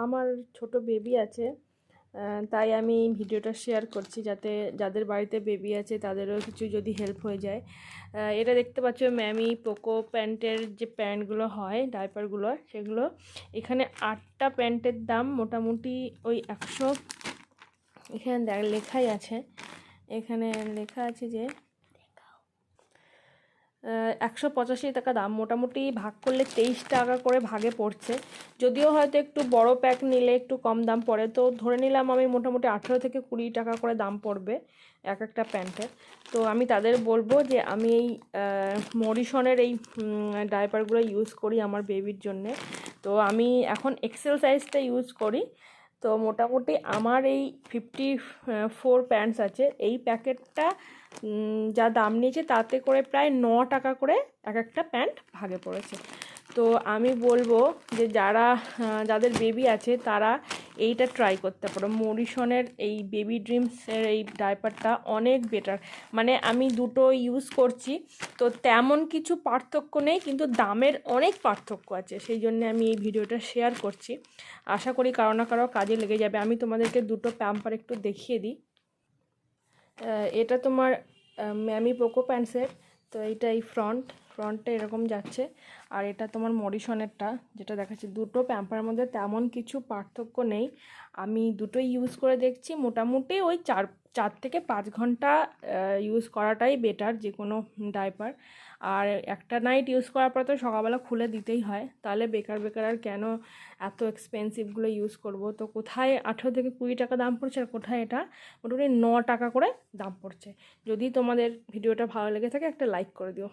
আমার ছোট বেবি আছে, তাই আমি ভিডিওটা শেয়ার করছি যাতে যাদের বাড়িতে বেবি আছে তাদেরও কিছু যদি হেল্প হয়ে যায়। এটা দেখতে পাচ্ছ ম্যামি পোকো প্যান্টের যে প্যান্টগুলো হয় ডাইপারগুলো, সেগুলো এখানে 8টা প্যান্টের দাম মোটামুটি ওই 100, এখানে লেখাই আছে, এখানে লেখা আছে যে 185 টাকা দাম। মোটামুটি ভাগ করলে 23 টাকা করে ভাগে পড়ছে। যদিও হয়তো একটু বড় প্যাক নিলে একটু কম দাম পড়ে, তো ধরে নিলাম আমি মোটামুটি 18 থেকে 20 টাকা করে দাম পড়বে এক একটা প্যান্টের। তো আমি তাদের বলবো যে আমি এই মরিসনের এই ডাইপারগুলো ইউজ করি আমার বেবির জন্যে। তো আমি এখন এক্সেল সাইজটা ইউজ করি। তো মোটামুটি আমার এই 54 প্যান্টস আছে, এই প্যাকেটটা যা দাম নিয়েছে তাতে করে প্রায় 9 টাকা করে এক একটা প্যান্ট ভাগে পড়েছে। তো আমি বলবো যে যাদের বেবি আছে তারা এইটা ট্রাই করতে পারো। মরিসনের এই বেবি ড্রিমসের এই ডাইপারটা অনেক বেটার। মানে আমি দুটো ইউজ করছি, তো তেমন কিছু পার্থক্য নেই, কিন্তু দামের অনেক পার্থক্য আছে। সেই জন্য আমি এই ভিডিওটা শেয়ার করছি, আশা করি কারো না কারো কাজে লেগে যাবে। আমি তোমাদেরকে দুটো প্যাম্পার একটু দেখিয়ে দিই। এটা তোমার ম্যামি পোকো প্যান্টসের। তো এইটা এই ফ্রন্টটা এরকম যাচ্ছে, আর এটা তোমার মরিসনেরটা যেটা দেখাচ্ছে। দুটো প্যাম্পারের মধ্যে তেমন কিছু পার্থক্য নেই। আমি দুটোই ইউজ করে দেখছি, মোটামুটি ওই 4 থেকে 5 ঘন্টা ইউজ করাটাই বেটার যে কোনো ডাইপার। আর একটা নাইট ইউজ করার পর তো সকালবেলা খুলে দিতেই হয়, তাহলে বেকার আর কেন এত এক্সপেন্সিভগুলো ইউজ করব। তো কোথায় 18 থেকে 20 টাকা দাম পড়ছে, আর কোথায় এটা মোটামুটি 9 টাকা করে দাম পড়ছে। যদি তোমাদের ভিডিওটা ভালো লেগে থাকে একটা লাইক করে দিও।